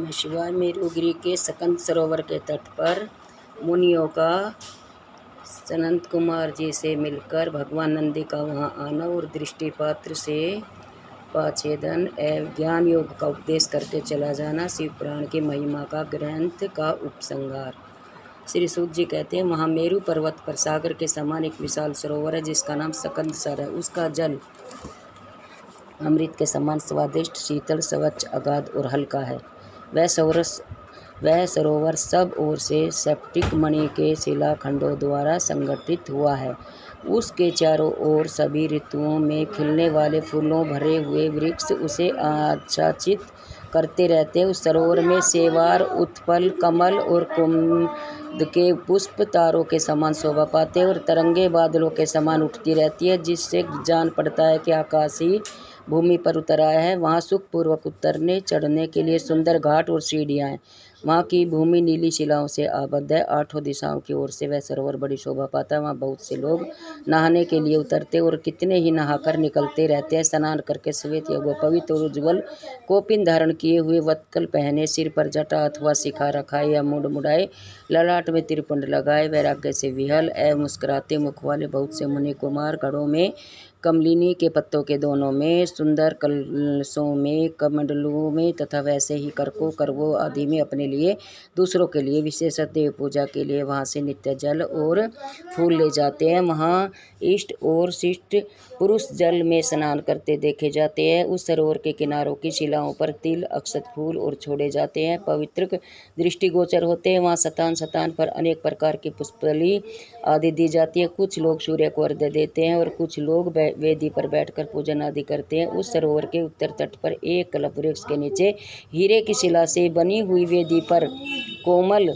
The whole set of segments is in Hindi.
नमः शिवाय। मेरुगिरी के सकंद सरोवर के तट पर मुनियों का सनत कुमार जी से मिलकर भगवान नंदी का वहां आना और दृष्टिपात्र से पाछेदन एवं ज्ञान योग का उपदेश करके चला जाना शिव पुराण की महिमा का ग्रंथ का उपसंहार। श्री सूत जी कहते हैं, महामेरु पर्वत पर सागर के समान एक विशाल सरोवर है जिसका नाम सकंद सर है। उसका जल अमृत के समान स्वादिष्ट, शीतल, स्वच्छ, अगाध और हल्का है। वह सरोवर सब ओर से सेप्टिक मणि के शिलाखंडों द्वारा संगठित हुआ है। उसके चारों ओर सभी ऋतुओं में खिलने वाले फूलों भरे हुए वृक्ष उसे आच्छादित करते रहते हैं। उस सरोवर में सेवार, उत्पल, कमल और कुमुद के पुष्प तारों के समान शोभा पाते हैं और तरंगे बादलों के समान उठती रहती है, जिससे जान पड़ता है कि आकाशी भूमि पर उतर आया है। वहाँ सुखपूर्वक उतरने चढ़ने के लिए सुंदर घाट और सीढ़ियाँ हैं। वहाँ की भूमि नीली शिलाओं से आबद्ध है। आठों दिशाओं की ओर से वह सरोवर बड़ी शोभा पाता है। वहाँ बहुत से लोग नहाने के लिए उतरते और कितने ही नहाकर निकलते रहते हैं। स्नान करके श्वेत या पवित्र और उज्ज्वल कौपीन धारण किए हुए, वत्कल पहने, सिर पर जटा अथवा शिखा रखाए या मुंड मुड़ाए, ललाट में त्रिपुंड लगाए, वैराग्य से विहल एवं मुस्कुराते मुख वाले बहुत से मुनि कुमार घड़ों में, कमलिनी के पत्तों के दोनों में, सुंदर कलशों में, कमंडलों में तथा वैसे ही करवों आदि में अपने लिए, दूसरों के लिए, विशेषतः देव पूजा के लिए वहाँ से नित्य जल और फूल ले जाते हैं। वहाँ इष्ट और शिष्ट पुरुष जल में स्नान करते देखे जाते हैं। उस सरोवर के किनारों की शिलाओं पर तिल, अक्षत, फूल और छोड़े जाते हैं, पवित्र दृष्टिगोचर होते हैं। वहाँ स्थान पर अनेक प्रकार की पुष्पली आदि दी जाती है। कुछ लोग सूर्य को अर्घ्य देते हैं और कुछ लोग वेदी पर बैठकर पूजन आदि करते हैं। उस सरोवर के उत्तर तट पर एक कल्प वृक्ष के नीचे हीरे की शिला से बनी हुई वेदी पर कोमल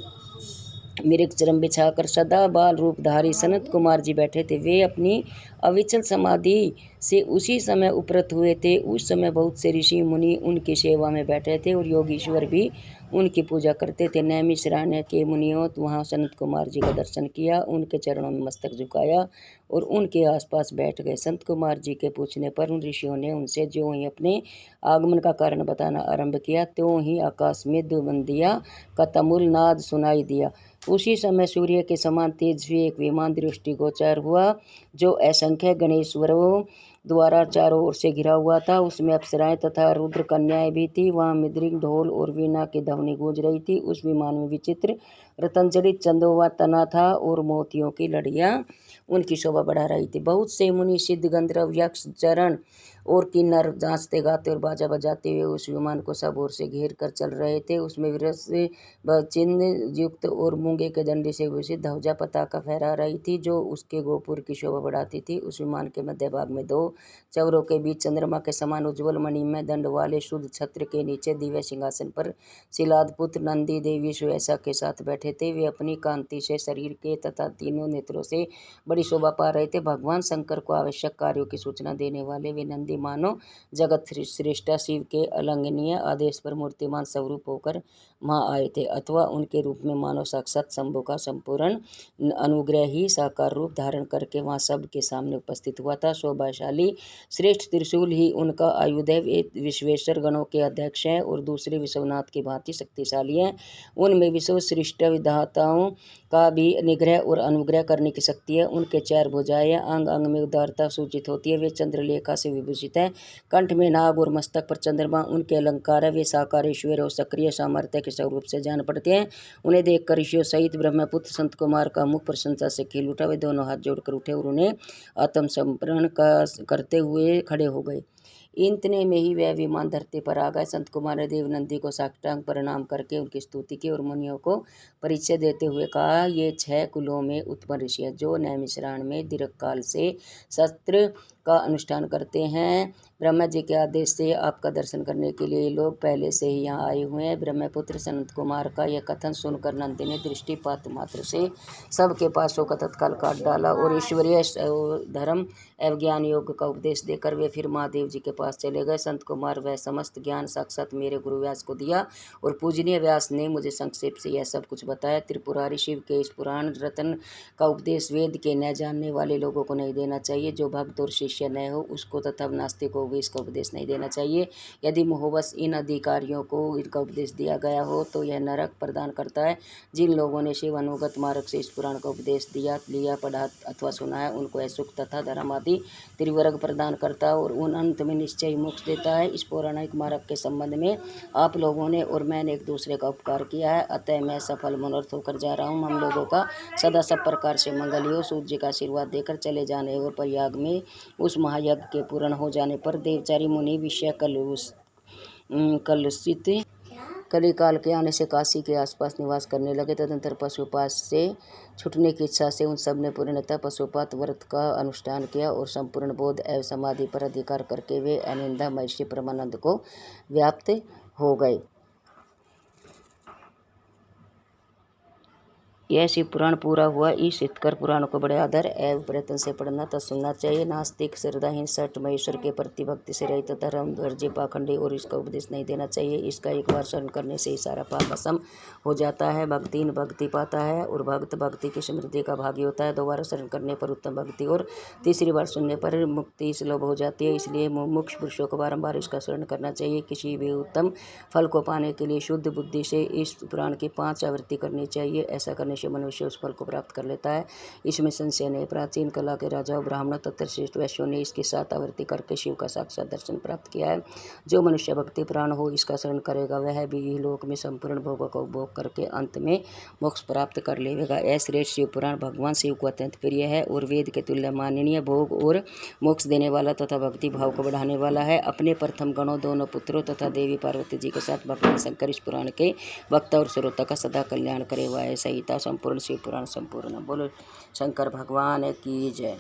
मृगचरम बिछाकर सदा बाल रूपधारी सनत कुमार जी बैठे थे। वे अपनी अविचल समाधि से उसी समय उपरत हुए थे। उस समय बहुत से ऋषि मुनि उनकी सेवा में बैठे थे और योगीश्वर भी उनकी पूजा करते थे। नैमिषारण्य के मुनियों वहाँ सनत कुमार जी का दर्शन किया, उनके चरणों में मस्तक झुकाया और उनके आसपास बैठ गए। संत कुमार जी के पूछने पर उन ऋषियों ने उनसे ज्यों ही अपने आगमन का कारण बताना आरंभ किया, त्यों ही आकाश में द्विबंदिया का तमुल नाद सुनाई दिया। उसी समय सूर्य के समान तेजस्वी एक विमान दृष्टिगोचर हुआ, जो असंख्य गणेश्वरों द्वारा चारों ओर से घिरा हुआ था। उसमें अप्सराएं तथा रुद्र कन्याएं भी थी। वहाँ मृदंग, ढोल और वीणा की ध्वनि गूंज रही थी। उस विमान में विचित्र रत्नजड़ित चंदोवा तना था और मोतियों की लड़ियां उनकी शोभा बढ़ा रही थी। बहुत से मुनि, सिद्ध, गंधर्व, यक्ष, चरण और किन्नर नाचते गाते और बाजा बजाते हुए उस विमान को सब ओर से घेर कर चल रहे थे। उसमें विरस चिन्ह युक्त और मूंगे के डंडे से विभूषित ध्वजा पताका फहरा रही थी, जो उसके गोपुर की शोभा बढ़ाती थी। उस विमान के मध्य भाग में दो चौरों के बीच चंद्रमा के समान उज्ज्वल मणिमय दंड वाले शुद्ध छत्र के नीचे दिव्य सिंहासन पर शिलादपुत्र नंदी देवी सुयसा के साथ बैठे थे। वे अपनी कांति से शरीर के तथा तीनों नेत्रों से बड़ी शोभा पा रहे थे। भगवान शंकर को आवश्यक कार्यों की सूचना देने वाले वे नंदी मानो जगत श्रेष्ठा शिव के अलंघनीय आदेश पर मूर्तिमान स्वरूप होकर वहाँ आए थे, अथवा उनके रूप में मानो साक्षात शंभु का संपूर्ण अनुग्रह ही साकार रूप धारण करके वहाँ सबके सामने उपस्थित हुआ था। शोभाशाली श्रेष्ठ त्रिशूल ही उनका आयुध है। वे विश्वेश्वर गणों के अध्यक्ष हैं और दूसरे विश्वनाथ की भांति शक्तिशाली हैं। उनमें विश्व सृष्टि विधाताओं का भी निग्रह और अनुग्रह करने की शक्ति है। उनके चार भुजाएं, अंग अंग में उदारता सूचित होती है। वे चंद्रलेखा से विभूषित हैं। कंठ में नाग और मस्तक पर चंद्रमा उनके अलंकार है। वे साकार ईश्वर और सक्रिय सामर्थ्य के स्वरूप से जान पड़ते हैं। उन्हें देखकर ऋषियों सहित ब्रह्मपुत्र संत कुमार का मुख प्रशंसा से खिल उठा। वे दोनों हाथ जोड़कर उठे और उन्हें आत्मसमर्पण करते हुए खड़े हो गए। इतने में ही वह विमान धरती पर आ गए। संत कुमार ने देव नंदी को साष्टांग प्रणाम करके उनकी स्तुति की और मुनियों को परिचय देते हुए कहा, ये 6 कुलों में उत्पन्न ऋषि हैं, जो नैमिषारण्य में दीर्घकाल से शस्त्र का अनुष्ठान करते हैं। ब्रह्मा जी के आदेश से आपका दर्शन करने के लिए लोग पहले से ही यहाँ आए हुए हैं। ब्रह्मपुत्र सनत कुमार का यह कथन सुनकर नंदी ने दृष्टिपात मात्र से सबके पासों का तत्काल काट डाला और ईश्वरीय धर्म एवं ज्ञान योग का उपदेश देकर वे फिर महादेव जी के पास चले गए। संत कुमार वह समस्त ज्ञान साक्षात मेरे गुरु व्यास को दिया और पूजनीय व्यास ने मुझे संक्षेप से यह सब कुछ बताया। त्रिपुरारी शिव के इस पुराण रत्न का उपदेश वेद के न जानने वाले लोगों को नहीं देना चाहिए। जो भक्त और शिष्य न हो उसको तथा नास्तिक हो लोग इसका उपदेश नहीं देना चाहिए। यदि मोहवश इन अधिकारियों को इनका उपदेश दिया गया हो तो यह नरक प्रदान करता है। जिन लोगों ने शिव अनुगत मार्ग से इस पुराण का उपदेश लिया, पढ़ा अथवा सुना है, उनको यह सुख तथा धर्म आदि त्रिवर्ग प्रदान करता है और उन अंत में निश्चय मोक्ष देता है। इस पौराणिक मार्ग के संबंध में आप लोगों ने और मैंने एक दूसरे का उपकार किया है, अतः मैं सफल मनोरथ होकर जा रहा हूँ। हम लोगों का सदा सब प्रकार से मंगल हो। सूर्य का आशीर्वाद देकर चले जाने और प्रयाग में उस महायज्ञ के पूर्ण हो जाने पर देवचारी मुनि विषय कलुषित कलिकाल के आने से काशी के आसपास निवास करने लगे। तदंतर पशुपात से छूटने की इच्छा से उन सब ने पूर्णतः पशुपात व्रत का अनुष्ठान किया और संपूर्ण बोध एवं समाधि पर अधिकार करके वे अनिंदा महर्षि परमानंद को व्याप्त हो गए। यह शिव पुराण पूरा हुआ। इस हितकर पुराण को बड़े आदर एवं प्रयत्न से पढ़ना तथा सुनना चाहिए। नास्तिक, श्रद्धाहीन, सठ, महेश्वर के प्रति भक्ति से रहित धर्म वर्जी पाखंडी और इसका उपदेश नहीं देना चाहिए। इसका एक बार श्रवण करने से ही सारा पाप भस्म हो जाता है। भक्तिहीन भक्ति पाता है और भक्त भक्ति की समृद्धि का भागी होता है। 2 बार श्रवण करने पर उत्तम भक्ति और तीसरी बार सुनने पर मुक्ति सुलभ हो जाती है। इसलिए मुमुक्ष पुरुषों को बारंबार इसका श्रवण करना चाहिए। किसी भी उत्तम फल को पाने के लिए शुद्ध बुद्धि से इस पुराण की 5 आवृत्ति करनी चाहिए। ऐसा करने से मनुष्य उस फल को प्राप्त कर लेता है, इसमें संशय नहीं। प्राचीन कला के राजाओं, ब्राह्मणों तथा श्रेष्ठ वैश्यों ने इसकी 7 आवृत्ति करके शिव का साक्षात दर्शन प्राप्त किया है। जो मनुष्य भक्ति प्राण हो इसका श्रवण करेगा वह भी लोक में संपूर्ण भोगों का उपभोग करके अंत में मोक्ष प्राप्त कर लेगा। यह श्रेष्ठ शिव पुराण भगवान शिव को अत्यंत प्रिय है और वेद के तुल्य माननीय, भोग और मोक्ष देने वाला तथा भक्ति भाव को बढ़ाने वाला है। अपने प्रथम गणों, दोनों पुत्रों तथा देवी पार्वती जी के साथ भगवान शंकर इस पुराण के वक्ता और श्रोता का सदा कल्याण करे। वह संहिता संपूर्ण शिव पुराण संपूर्ण। बोलो शंकर भगवान की जय।